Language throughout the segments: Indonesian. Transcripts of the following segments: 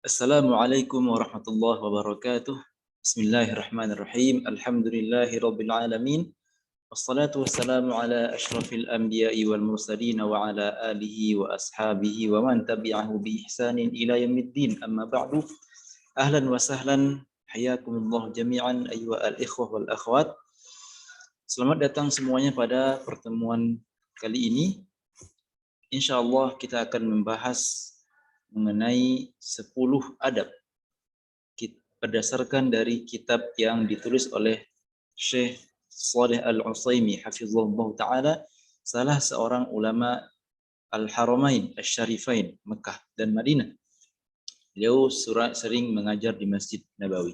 Assalamualaikum warahmatullahi wabarakatuh. Bismillahirrahmanirrahim. Alhamdulillahi rabbil alamin. Wassalatu wassalamu ala ashrafil anbiya'i wal mursalin wa ala alihi wa ashabihi wa man tabi'ahu bi ihsanin ila yaumiddin. Amma ba'du. Ahlan wa sahlan. Hayakumullah jami'an ayyuha al-ikhwah wal akhwat. Selamat datang semuanya pada pertemuan kali ini. Insyaallah kita akan membahas mengenai 10 adab berdasarkan dari kitab yang ditulis oleh Syekh Shalih Al-Utsaimin hafizahullah taala, salah seorang ulama Al-Haramain Asy-Syarifain Mekah dan Madinah. Beliau sering mengajar di Masjid Nabawi.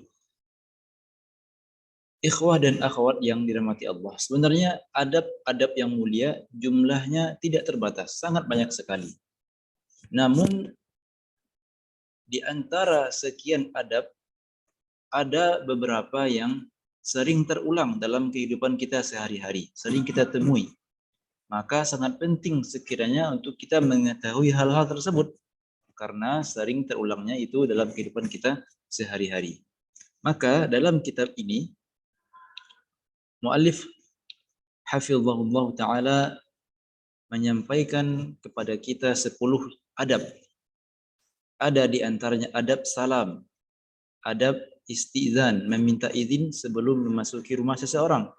Ikhwah dan akhwat yang dirahmati Allah, sebenarnya adab-adab yang mulia jumlahnya tidak terbatas, sangat banyak sekali. Namun di antara sekian adab, ada beberapa yang sering terulang dalam kehidupan kita sehari-hari, sering kita temui. Maka sangat penting sekiranya untuk kita mengetahui hal-hal tersebut, karena sering terulangnya itu dalam kehidupan kita sehari-hari. Maka dalam kitab ini, muallif hafizahullah ta'ala menyampaikan kepada kita 10 adab. Ada di antaranya adab salam, adab istizan, meminta izin sebelum memasuki rumah seseorang.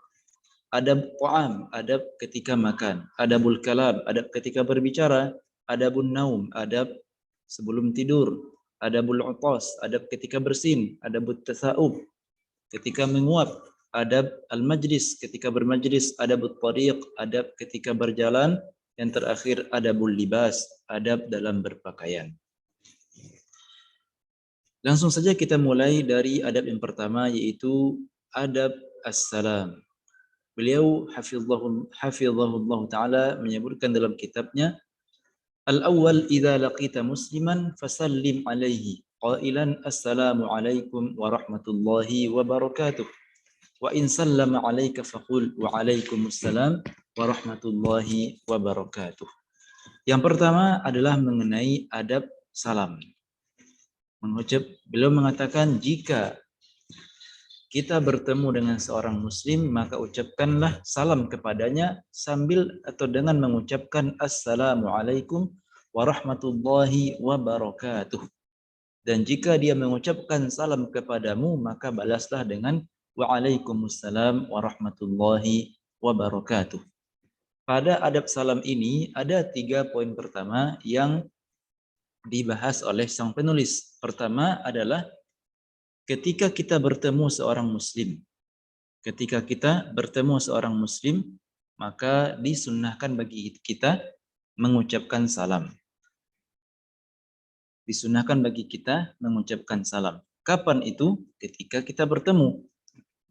Adab ta'am, adab ketika makan. Adabul kalam, adab ketika berbicara. Adabun naum, adab sebelum tidur. Adabul utas, adab ketika bersin. Adabut tasa'ub, ketika menguap. Adab al-majlis, ketika bermajlis. Adabut tariq, adab ketika berjalan. Yang terakhir adabul libas, adab dalam berpakaian. Langsung saja kita mulai dari adab yang pertama, yaitu adab as-salam. Beliau hafizahullah ta'ala menyebutkan dalam kitabnya, Al-awwal idza laqita musliman fasallim alaihi qailan assalamu alaikum warahmatullahi wabarakatuh. Wa in sallama alaika faqul wa alaikumussalam warahmatullahi wabarakatuh. Yang pertama adalah mengenai adab salam. Beliau mengatakan, jika kita bertemu dengan seorang muslim, maka ucapkanlah salam kepadanya sambil atau dengan mengucapkan assalamualaikum warahmatullahi wabarakatuh. Dan jika dia mengucapkan salam kepadamu, maka balaslah dengan waalaikumsalam warahmatullahi wabarakatuh. Pada adab salam ini ada 3 poin pertama yang dibahas oleh sang penulis. Pertama adalah ketika kita bertemu seorang muslim. Ketika kita bertemu seorang muslim, maka disunnahkan bagi kita mengucapkan salam. Disunnahkan bagi kita mengucapkan salam. Kapan itu? Ketika kita bertemu.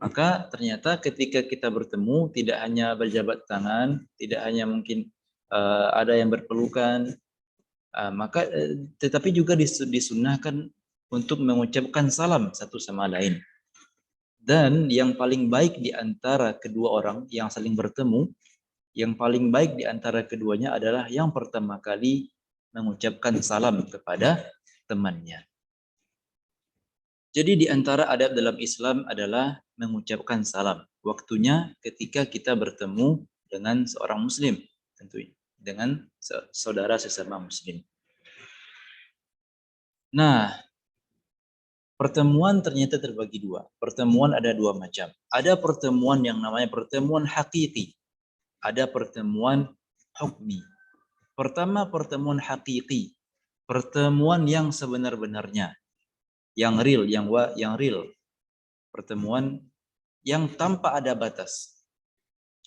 Maka ternyata ketika kita bertemu tidak hanya berjabat tangan, tidak hanya mungkin ada yang berpelukan, tetapi juga disunnahkan untuk mengucapkan salam satu sama lain. Dan yang paling baik di antara kedua orang yang saling bertemu, yang paling baik di antara keduanya adalah yang pertama kali mengucapkan salam kepada temannya. Jadi di antara adab dalam Islam adalah mengucapkan salam. Waktunya ketika kita bertemu dengan seorang muslim, tentunya dengan saudara sesama muslim. Nah, pertemuan ternyata terbagi dua. Pertemuan ada 2 macam. Ada pertemuan yang namanya pertemuan hakiki. Ada pertemuan hukmi. Pertama, pertemuan hakiki. Pertemuan yang sebenar-benarnya. Yang real, yang real. Pertemuan yang tanpa ada batas.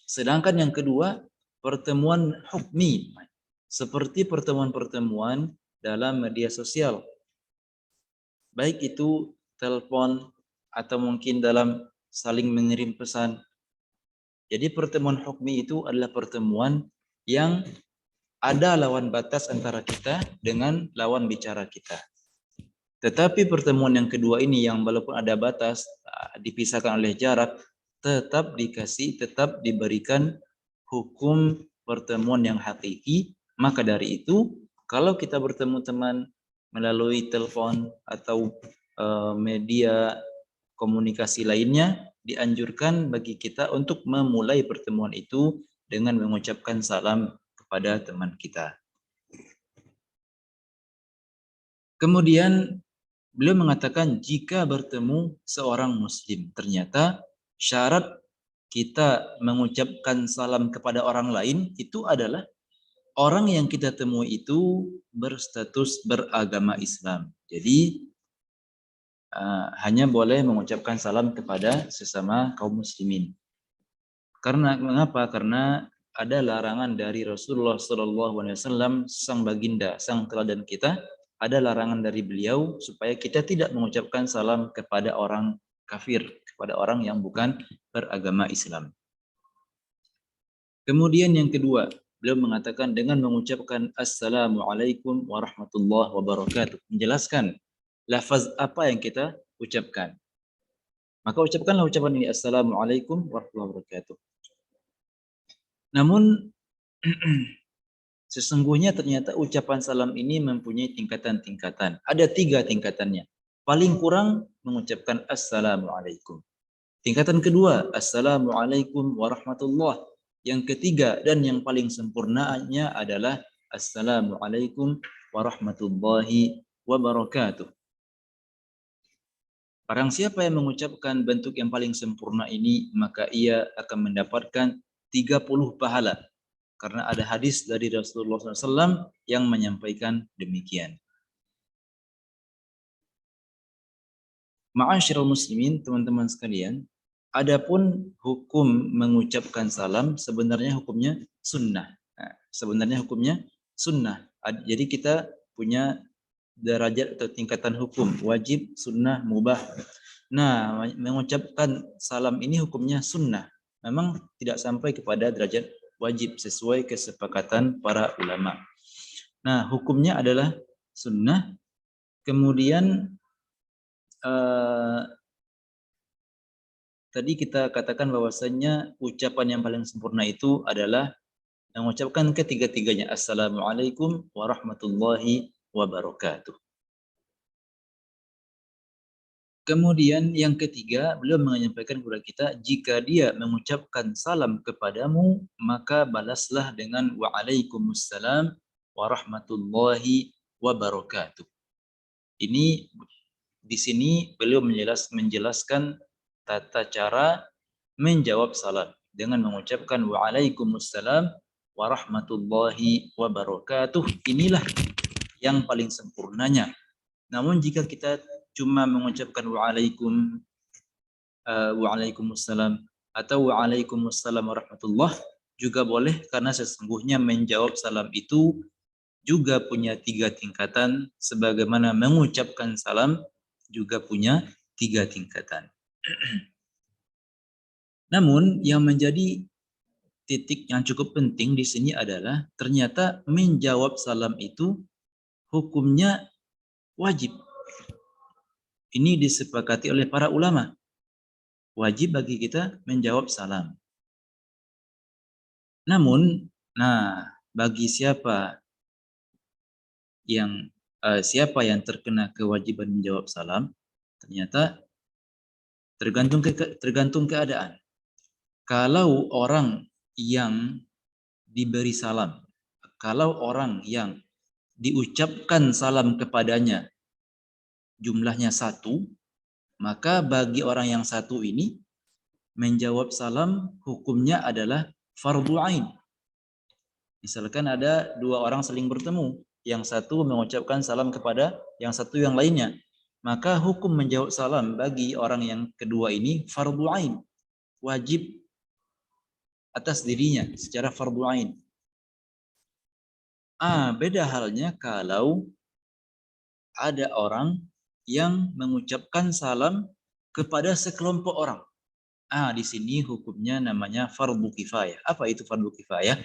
Sedangkan yang kedua, pertemuan hukmi. Seperti pertemuan-pertemuan dalam media sosial. Baik itu telepon atau mungkin dalam saling mengirim pesan. Jadi pertemuan hukmi itu adalah pertemuan yang ada lawan batas antara kita dengan lawan bicara kita. Tetapi pertemuan yang kedua ini yang walaupun ada batas, dipisahkan oleh jarak, tetap diberikan hukum pertemuan yang hakiki. Maka dari itu, kalau kita bertemu teman melalui telepon atau media komunikasi lainnya, dianjurkan bagi kita untuk memulai pertemuan itu dengan mengucapkan salam kepada teman kita. Kemudian beliau mengatakan jika bertemu seorang muslim, ternyata syarat kita mengucapkan salam kepada orang lain itu adalah orang yang kita temui itu berstatus beragama Islam. Jadi hanya boleh mengucapkan salam kepada sesama kaum muslimin. Karena mengapa? Karena ada larangan dari Rasulullah SAW, sang baginda, sang teladan kita, ada larangan dari beliau supaya kita tidak mengucapkan salam kepada orang kafir, kepada orang yang bukan beragama Islam. Kemudian yang kedua, beliau mengatakan dengan mengucapkan Assalamualaikum warahmatullahi wabarakatuh. Menjelaskan lafaz apa yang kita ucapkan. Maka ucapkanlah ucapan ini Assalamualaikum warahmatullahi wabarakatuh. Namun sesungguhnya ternyata ucapan salam ini mempunyai tingkatan-tingkatan. Ada 3 tingkatannya. Paling kurang mengucapkan Assalamualaikum. Tingkatan kedua, Assalamualaikum warahmatullahi. Yang ketiga dan yang paling sempurnanya adalah Assalamualaikum warahmatullahi wabarakatuh. Barang siapa yang mengucapkan bentuk yang paling sempurna ini, maka ia akan mendapatkan 30 pahala. Karena ada hadis dari Rasulullah SAW yang menyampaikan demikian. Ma'asyiral muslimin, teman-teman sekalian, adapun hukum mengucapkan salam sebenarnya hukumnya sunnah. Nah, sebenarnya hukumnya sunnah. Jadi kita punya derajat atau tingkatan hukum, wajib, sunnah, mubah. Nah, mengucapkan salam ini hukumnya sunnah. Memang tidak sampai kepada derajat wajib sesuai kesepakatan para ulama. Nah, hukumnya adalah sunnah. Kemudian tadi kita katakan bahwasanya ucapan yang paling sempurna itu adalah mengucapkan ketiga-tiganya Assalamualaikum warahmatullahi wabarakatuh. Kemudian yang ketiga, beliau menyampaikan kepada kita, jika dia mengucapkan salam kepadamu, maka balaslah dengan waalaikumsalam warahmatullahi wabarakatuh. Ini di sini beliau menjelaskan tata cara menjawab salam dengan mengucapkan waalaikumsalam warahmatullahi wabarakatuh. Inilah yang paling sempurnanya. Namun jika kita cuma mengucapkan waalaikumsalam atau waalaikumsalam warahmatullah juga boleh, karena sesungguhnya menjawab salam itu juga punya 3 tingkatan sebagaimana mengucapkan salam juga punya 3 tingkatan. Namun yang menjadi titik yang cukup penting di sini adalah ternyata menjawab salam itu hukumnya wajib. Ini disepakati oleh para ulama. Wajib bagi kita menjawab salam. Namun, bagi siapa yang terkena kewajiban menjawab salam, ternyata tergantung keadaan. Kalau orang yang diberi salam, kalau orang yang diucapkan salam kepadanya jumlahnya 1, maka bagi orang yang 1 ini menjawab salam hukumnya adalah fardhu ain. Misalkan ada 2 orang saling bertemu, yang satu mengucapkan salam kepada yang satu yang lainnya, maka hukum menjawab salam bagi orang yang kedua ini fardhu ain, wajib atas dirinya secara fardhu ain. Beda halnya kalau ada orang yang mengucapkan salam kepada sekelompok orang. Di sini hukumnya namanya fardhu kifayah. Apa itu fardhu kifayah?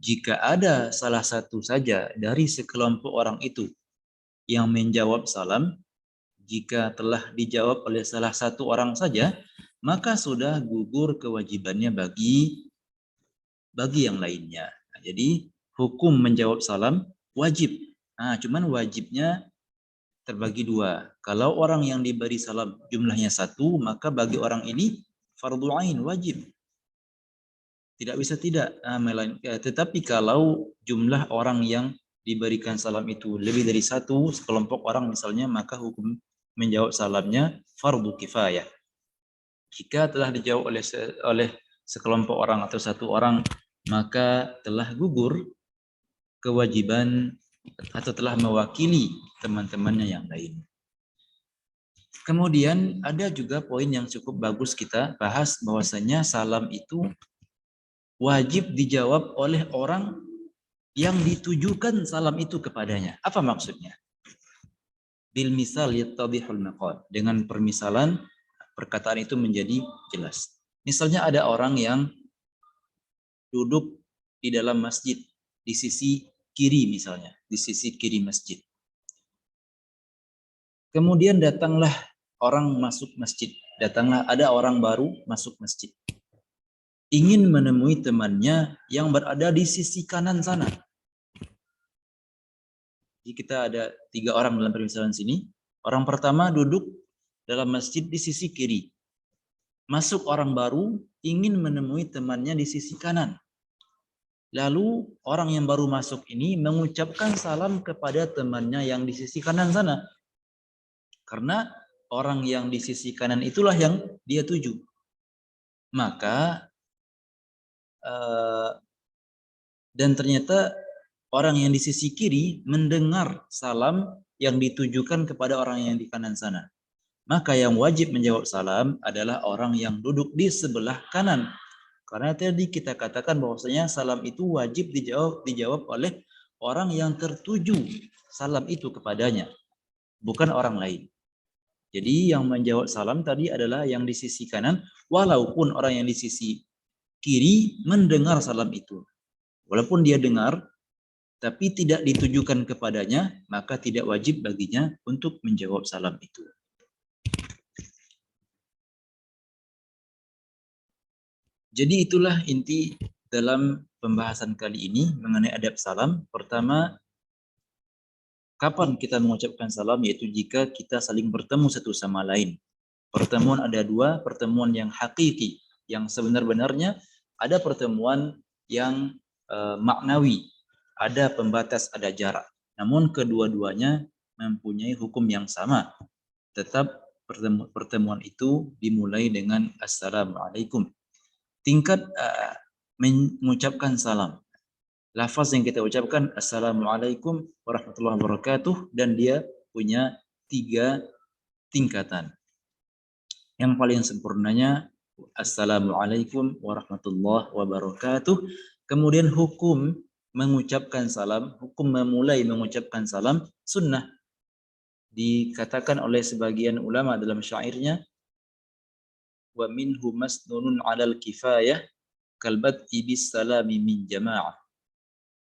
Jika ada salah satu saja dari sekelompok orang itu yang menjawab salam, jika telah dijawab oleh salah satu orang saja, maka sudah gugur kewajibannya bagi yang lainnya. Jadi hukum menjawab salam wajib. Cuman wajibnya terbagi dua. Kalau orang yang diberi salam jumlahnya satu, maka bagi orang ini fardu ain, wajib. Tidak bisa tidak. Tetapi kalau jumlah orang yang diberikan salam itu lebih dari satu, sekelompok orang misalnya, maka hukum menjawab salamnya fardu kifayah. Jika telah dijawab oleh sekelompok orang atau satu orang, maka telah gugur kewajiban atau telah mewakili teman-temannya yang lain. Kemudian ada juga poin yang cukup bagus kita bahas, bahwasanya salam itu wajib dijawab oleh orang yang ditujukan salam itu kepadanya. Apa maksudnya? Bil misal yattadihul maqal. Dengan permisalan perkataan itu menjadi jelas. Misalnya ada orang yang duduk di dalam masjid di sisi kiri misalnya, di sisi kiri masjid. Kemudian datanglah orang masuk masjid, ada orang baru masuk masjid. Ingin menemui temannya yang berada di sisi kanan sana. Jadi kita ada 3 orang dalam permisalan sini. Orang pertama duduk dalam masjid di sisi kiri. Masuk orang baru ingin menemui temannya di sisi kanan. Lalu orang yang baru masuk ini mengucapkan salam kepada temannya yang di sisi kanan sana. Karena orang yang di sisi kanan itulah yang dia tuju. Maka dan ternyata orang yang di sisi kiri mendengar salam yang ditujukan kepada orang yang di kanan sana. Maka yang wajib menjawab salam adalah orang yang duduk di sebelah kanan. Karena tadi kita katakan bahwasanya salam itu wajib dijawab oleh orang yang tertuju salam itu kepadanya, bukan orang lain. Jadi yang menjawab salam tadi adalah yang di sisi kanan, walaupun orang yang di sisi kiri mendengar salam itu. Walaupun dia dengar, tapi tidak ditujukan kepadanya, maka tidak wajib baginya untuk menjawab salam itu. Jadi itulah inti dalam pembahasan kali ini mengenai adab salam. Pertama, kapan kita mengucapkan salam, yaitu jika kita saling bertemu satu sama lain. Pertemuan ada 2, pertemuan yang hakiki, yang sebenar-benarnya, ada pertemuan yang maknawi, ada pembatas, ada jarak. Namun kedua-duanya mempunyai hukum yang sama. Tetap pertemuan itu dimulai dengan Assalamualaikum. Tingkat mengucapkan salam. Lafaz yang kita ucapkan Assalamualaikum warahmatullahi wabarakatuh, dan dia punya 3 tingkatan. Yang paling sempurnanya Assalamualaikum warahmatullahi wabarakatuh. Kemudian hukum mengucapkan salam, hukum memulai mengucapkan salam sunnah. Dikatakan oleh sebagian ulama dalam syairnya, wa minhu masnunun 'alal kifayah kalbat ibis salami min jama'ah.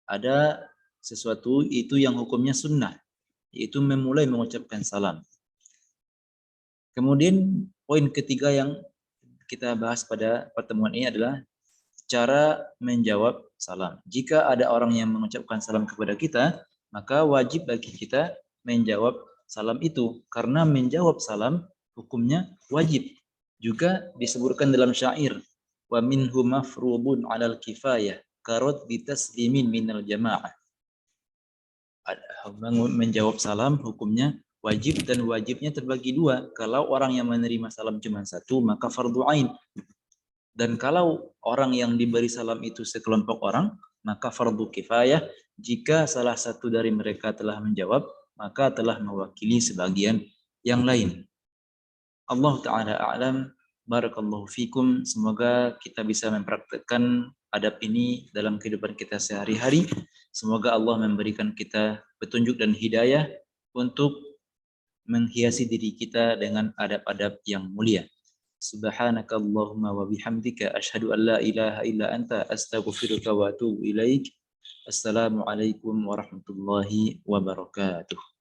Ada sesuatu itu yang hukumnya sunnah, yaitu memulai mengucapkan salam. Kemudian poin ketiga yang kita bahas pada pertemuan ini adalah cara menjawab salam. Jika ada orang yang mengucapkan salam kepada kita, maka wajib bagi kita menjawab salam itu, karena menjawab salam hukumnya wajib. Juga disebutkan dalam syair, wa minhu mafrubun 'alal kifayah karot bitaslimin minal jamaah. Menjawab salam hukumnya wajib, dan wajibnya terbagi 2. Kalau orang yang menerima salam cuma 1, maka fardu ain. Dan kalau orang yang diberi salam itu sekelompok orang, maka fardu kifayah. Jika salah satu dari mereka telah menjawab, maka telah mewakili sebagian yang lain. Allah Ta'ala a'lam. Barakallahu fikum. Semoga kita bisa mempraktikkan adab ini dalam kehidupan kita sehari-hari. Semoga Allah memberikan kita petunjuk dan hidayah untuk menghiasi diri kita dengan adab-adab yang mulia. Subhanaka Allahumma wa bihamdika asyhadu an la ilaha illa anta astaghfiruka wa atubu ilaik. Assalamualaikum warahmatullahi wabarakatuh.